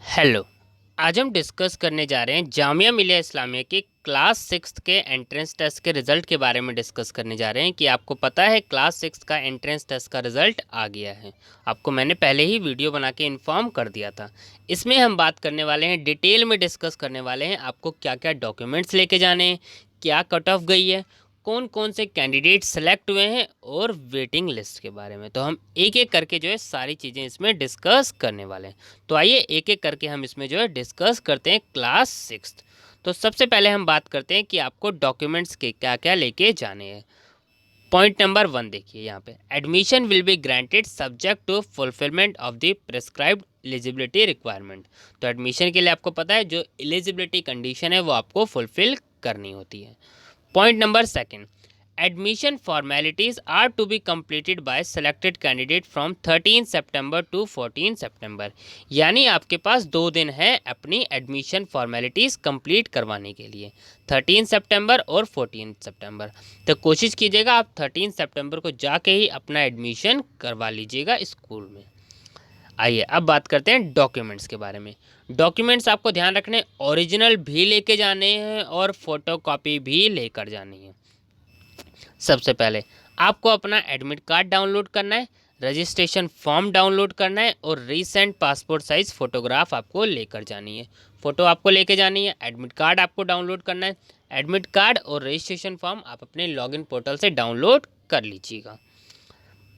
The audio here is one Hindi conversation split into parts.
हेलो। आज हम डिस्कस करने जा रहे हैं जामिया मिलिया इस्लामिया की क्लास सिक्स के एंट्रेंस टेस्ट के रिज़ल्ट के बारे में डिस्कस करने जा रहे हैं कि आपको पता है क्लास सिक्स का एंट्रेंस टेस्ट का रिज़ल्ट आ गया है। आपको मैंने पहले ही वीडियो बना के इन्फॉर्म कर दिया था। इसमें हम बात करने वाले हैं, डिटेल में डिस्कस करने वाले हैं आपको क्या क्या डॉक्यूमेंट्स लेके जाने हैं, क्या कट ऑफ गई है, कौन कौन से कैंडिडेट सेलेक्ट हुए हैं और वेटिंग लिस्ट के बारे में। तो हम एक एक करके जो है सारी चीज़ें इसमें डिस्कस करने वाले हैं। तो आइए एक एक करके हम इसमें जो है डिस्कस करते हैं क्लास सिक्स। तो सबसे पहले हम बात करते हैं कि आपको डॉक्यूमेंट्स के क्या क्या लेके जाने हैं। पॉइंट नंबर 1 देखिए यहाँ पे, admission will be granted subject to fulfilment of the prescribed eligibility requirement. तो एडमिशन के लिए आपको पता है जो एलिजिबिलिटी कंडीशन है वो आपको फुलफिल करनी होती है। Point number 2, admission formalities are to be completed by selected candidate from 13 September to 14 September. यानी आपके पास 2 दिन है अपनी एडमिशन फॉर्मेलिटीज़ कंप्लीट करवाने के लिए, 13 सितंबर और 14 सितंबर। तो कोशिश कीजिएगा आप 13 सितंबर को जाके ही अपना एडमिशन करवा लीजिएगा स्कूल में। आइए अब बात करते हैं डॉक्यूमेंट्स के बारे में। डॉक्यूमेंट्स आपको ध्यान रखने, ओरिजिनल भी लेके जाने हैं और फोटोकॉपी भी लेकर जानी है। सबसे पहले आपको अपना एडमिट कार्ड डाउनलोड करना है, रजिस्ट्रेशन फॉर्म डाउनलोड करना है और रीसेंट पासपोर्ट साइज़ फ़ोटोग्राफ आपको लेकर जानी है। फ़ोटो आपको लेके जानी है, एडमिट कार्ड आपको डाउनलोड करना है। एडमिट कार्ड और रजिस्ट्रेशन फॉर्म आप अपने लॉगिन पोर्टल से डाउनलोड कर लीजिएगा।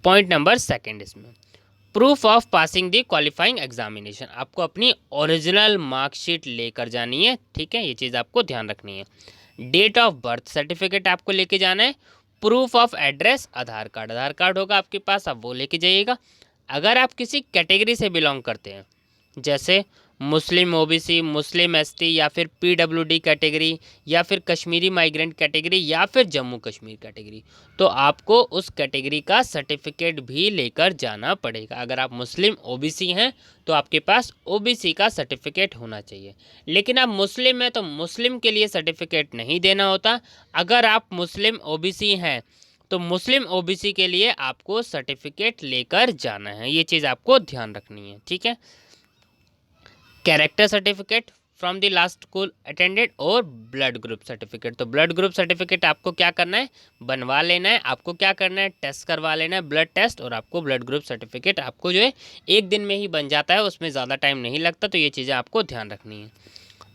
पॉइंट नंबर 2 इसमें, proof of passing the qualifying examination. आपको अपनी ओरिजिनल मार्कशीट लेकर जानी है, ठीक है, ये चीज़ आपको ध्यान रखनी है। डेट ऑफ बर्थ सर्टिफिकेट आपको लेके जाना है। Proof of address, Aadhaar card होगा आपके पास, आप वो लेके जाइएगा। अगर आप किसी कैटेगरी से बिलोंग करते हैं, जैसे मुस्लिम ओबीसी, मुस्लिम एसटी या फिर पीडब्ल्यूडी कैटेगरी या फिर कश्मीरी माइग्रेंट कैटेगरी या फिर जम्मू कश्मीर कैटेगरी, तो आपको उस कैटेगरी का सर्टिफिकेट भी लेकर जाना पड़ेगा। अगर आप मुस्लिम ओबीसी हैं तो आपके पास ओबीसी का सर्टिफिकेट होना चाहिए, लेकिन आप मुस्लिम हैं तो मुस्लिम के लिए सर्टिफिकेट नहीं देना होता। अगर आप मुस्लिम ओबीसी हैं तो मुस्लिम ओबीसी के लिए आपको सर्टिफिकेट लेकर जाना है, ये चीज़ आपको ध्यान रखनी है, ठीक है। Character certificate from the last school attended और ब्लड ग्रुप सर्टिफिकेट। तो ब्लड ग्रुप सर्टिफिकेट आपको क्या करना है, बनवा लेना है। आपको क्या करना है, टेस्ट करवा लेना है, ब्लड टेस्ट, और आपको ब्लड ग्रुप सर्टिफिकेट आपको जो है 1 दिन में ही बन जाता है, उसमें ज़्यादा टाइम नहीं लगता। तो ये चीज़ें आपको ध्यान रखनी है।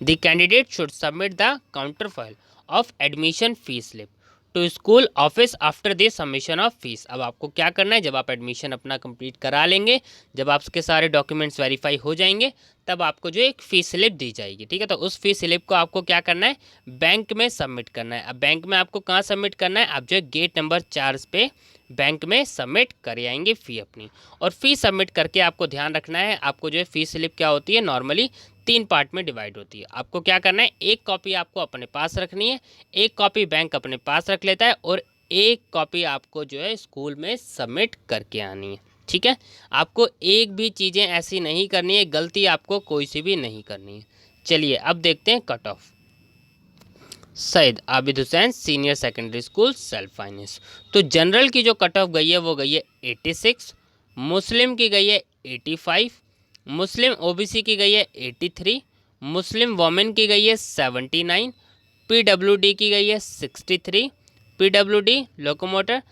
The candidate should submit the counter file of admission fee slip to school office after the submission of fee. अब आपको क्या करना है, जब आप एडमिशन अपना कंप्लीट करा लेंगे, जब आपके सारे डॉक्यूमेंट्स वेरीफाई हो जाएंगे, तब आपको जो एक फ़ीस स्लिप दी जाएगी, ठीक है। तो उस फीस स्लिप को आपको क्या करना है, बैंक में सबमिट करना है। अब बैंक में आपको कहाँ सबमिट करना है, आप जो है गेट नंबर 4 पे बैंक में सबमिट कर आएंगे फ़ी अपनी। और फ़ी सबमिट करके आपको ध्यान रखना है, आपको जो है फ़ीस स्लिप क्या होती है, नॉर्मली 3 पार्ट में डिवाइड होती है। आपको क्या करना है, एक कॉपी आपको अपने पास रखनी है, एक कॉपी बैंक अपने पास रख लेता है और एक कॉपी आपको जो है स्कूल में सबमिट करके आनी है, ठीक है। आपको एक भी चीज़ें ऐसी नहीं करनी है, गलती आपको कोई सी भी नहीं करनी है। चलिए अब देखते हैं cut off. Syed Abid Hussain senior secondary school self finance. तो जनरल की जो कट ऑफ गई है वो गई है 86, मुस्लिम की गई है 85, मुस्लिम ओबीसी की गई है 83, मुस्लिम वोमेन की गई है 79, पीडब्ल्यूडी की गई है 63, पीडब्ल्यूडी लोकोमोटर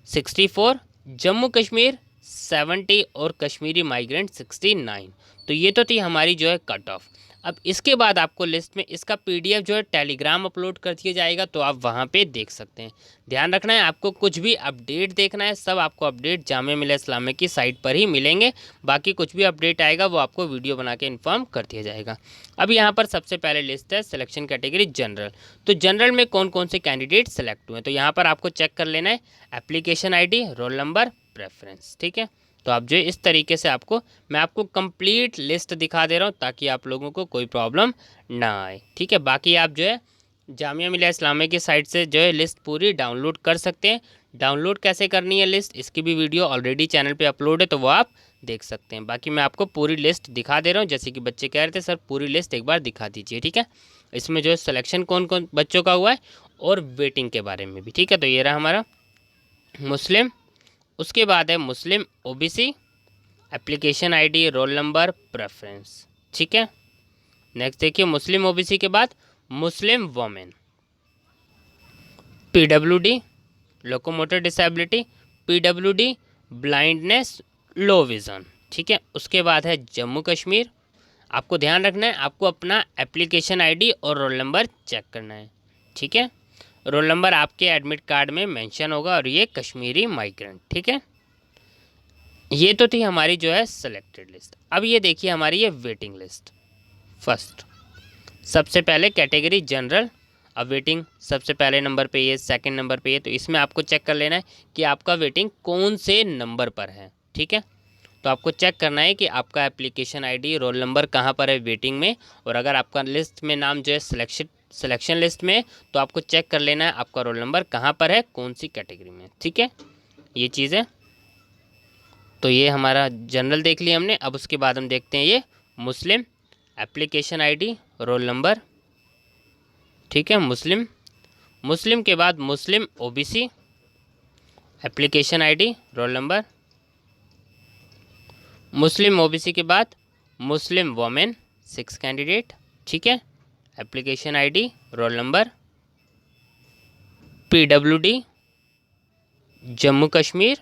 64, जम्मू कश्मीर 70 और कश्मीरी माइग्रेंट 69। तो ये तो थी हमारी जो है कट ऑफ। अब इसके बाद आपको लिस्ट में इसका पीडीएफ जो है टेलीग्राम अपलोड कर दिया जाएगा, तो आप वहाँ पे देख सकते हैं। ध्यान रखना है, आपको कुछ भी अपडेट देखना है, सब आपको अपडेट जामिया मिलिया इस्लामिया की साइट पर ही मिलेंगे। बाकी कुछ भी अपडेट आएगा वो आपको वीडियो बना के इन्फॉर्म कर दिया जाएगा। अब यहाँ पर सबसे पहले लिस्ट है सिलेक्शन कैटेगरी जनरल। तो जनरल में कौन कौन से कैंडिडेट सेलेक्ट हुए हैं, तो यहाँ पर आपको चेक कर लेना है application ID, roll number, preference, ठीक है। तो आप जो इस तरीके से मैं आपको कंप्लीट लिस्ट दिखा दे रहा हूँ ताकि आप लोगों को कोई प्रॉब्लम ना आए, ठीक है। बाकी आप जो है जामिया मिलिया इस्लामिया की साइट से जो है लिस्ट पूरी डाउनलोड कर सकते हैं। डाउनलोड कैसे करनी है लिस्ट, इसकी भी वीडियो ऑलरेडी चैनल पे अपलोड है, तो वो आप देख सकते हैं। बाकी मैं आपको पूरी लिस्ट दिखा दे रहा हूँ, जैसे कि बच्चे कह रहे थे सर पूरी लिस्ट एक बार दिखा दीजिए, ठीक है। इसमें जो है सिलेक्शन कौन कौन बच्चों का हुआ है और वेटिंग के बारे में भी, ठीक है। तो ये रहा हमारा मुस्लिम, उसके बाद है Muslim OBC, application ID, roll number, preference, ठीक है। नेक्स्ट देखिए, मुस्लिम ओबीसी के बाद Muslim women, PWD locomotor disability, PWD blindness, low vision, ठीक है। उसके बाद है जम्मू कश्मीर। आपको ध्यान रखना है, आपको अपना एप्लीकेशन आईडी और रोल नंबर चेक करना है, ठीक है। रोल नंबर आपके एडमिट कार्ड में मेंशन होगा और ये कश्मीरी माइग्रेंट, ठीक है। ये तो थी हमारी जो है सेलेक्टेड लिस्ट। अब ये देखिए हमारी ये वेटिंग लिस्ट। फर्स्ट सबसे पहले कैटेगरी जनरल, अब वेटिंग सबसे पहले नंबर पे ये, सेकंड नंबर पे ये, तो इसमें आपको चेक कर लेना है कि आपका वेटिंग कौन से नंबर पर है, ठीक है। तो आपको चेक करना है कि आपका एप्लीकेशन आईडी रोल नंबर कहाँ पर है वेटिंग में, और अगर आपका लिस्ट में नाम जो है सिलेक्शन लिस्ट में, तो आपको चेक कर लेना है आपका रोल नंबर कहाँ पर है, कौन सी कैटेगरी में, ठीक है। ये चीज़ है। तो ये हमारा जनरल देख लिया हमने। अब उसके बाद हम देखते हैं ये Muslim, application ID roll number, ठीक है। मुस्लिम के बाद Muslim OBC, application ID roll number, Muslim OBC के बाद मुस्लिम वोमेन 6 कैंडिडेट, ठीक है। Application ID roll number, PWD Jammu Kashmir,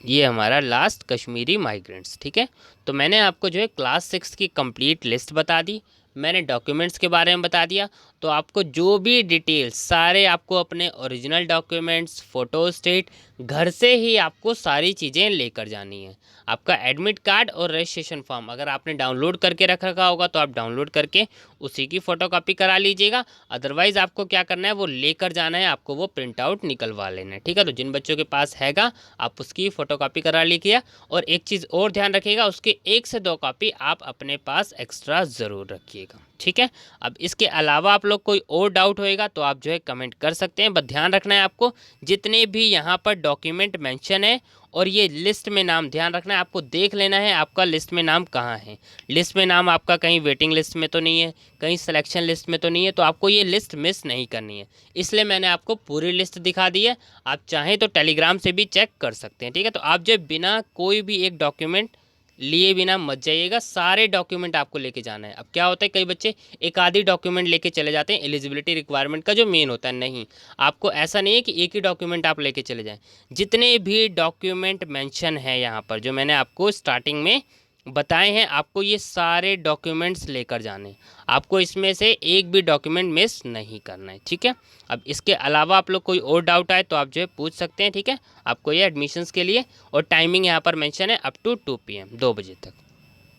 ये हमारा लास्ट कश्मीरी माइग्रेंट्स, ठीक है। तो मैंने आपको जो है क्लास 6 की कंप्लीट लिस्ट बता दी, मैंने डॉक्यूमेंट्स के बारे में बता दिया। तो आपको जो भी डिटेल्स सारे आपको अपने ओरिजिनल डॉक्यूमेंट्स, फ़ोटो स्टेट घर से ही आपको सारी चीज़ें लेकर जानी है। आपका एडमिट कार्ड और रजिस्ट्रेशन फॉर्म अगर आपने डाउनलोड करके रखा होगा तो आप डाउनलोड करके उसी की फ़ोटोकॉपी करा लीजिएगा। अदरवाइज़ आपको क्या करना है, वो लेकर जाना है, आपको वो प्रिंट आउट निकलवा लेना है, ठीक है। तो जिन बच्चों के पास हैगा आप उसकी फ़ोटोकॉपी करा लीजिए। और एक चीज़ और ध्यान रखिएगा, उसके 1 से 2 कॉपी आप अपने पास एक्स्ट्रा ज़रूर रखिएगा, ठीक है। अब इसके अलावा आप लोग कोई और डाउट होएगा तो आप जो है कमेंट कर सकते हैं। बस ध्यान रखना है आपको, जितने भी यहाँ पर डॉक्यूमेंट मेंशन है और ये लिस्ट में नाम ध्यान रखना है, आपको देख लेना है आपका लिस्ट में नाम कहाँ है। लिस्ट में नाम आपका कहीं वेटिंग लिस्ट में तो नहीं है, कहीं सिलेक्शन लिस्ट में तो नहीं है, तो आपको ये लिस्ट मिस नहीं करनी है। इसलिए मैंने आपको पूरी लिस्ट दिखा दी है। आप चाहें तो टेलीग्राम से भी चेक कर सकते हैं, ठीक है। तो आप जो बिना कोई भी एक डॉक्यूमेंट लिए बिना मत जाइएगा, सारे डॉक्यूमेंट आपको लेके जाना है। अब क्या होता है, कई बच्चे एक आधी डॉक्यूमेंट लेके चले जाते हैं एलिजिबिलिटी रिक्वायरमेंट का जो मेन होता है, नहीं, आपको ऐसा नहीं है कि एक ही डॉक्यूमेंट आप लेके चले जाएं। जितने भी डॉक्यूमेंट मेंशन है यहाँ पर जो मैंने आपको स्टार्टिंग में बताए हैं, आपको ये सारे डॉक्यूमेंट्स लेकर जाने हैं। आपको इसमें से एक भी डॉक्यूमेंट मिस नहीं करना है, ठीक है। अब इसके अलावा आप लोग कोई और डाउट आए तो आप जो है पूछ सकते हैं, ठीक है। आपको ये एडमिशन्स के लिए, और टाइमिंग यहाँ पर मेंशन है अप टू 2 PM 2 बजे तक,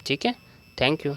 ठीक है। Thank you.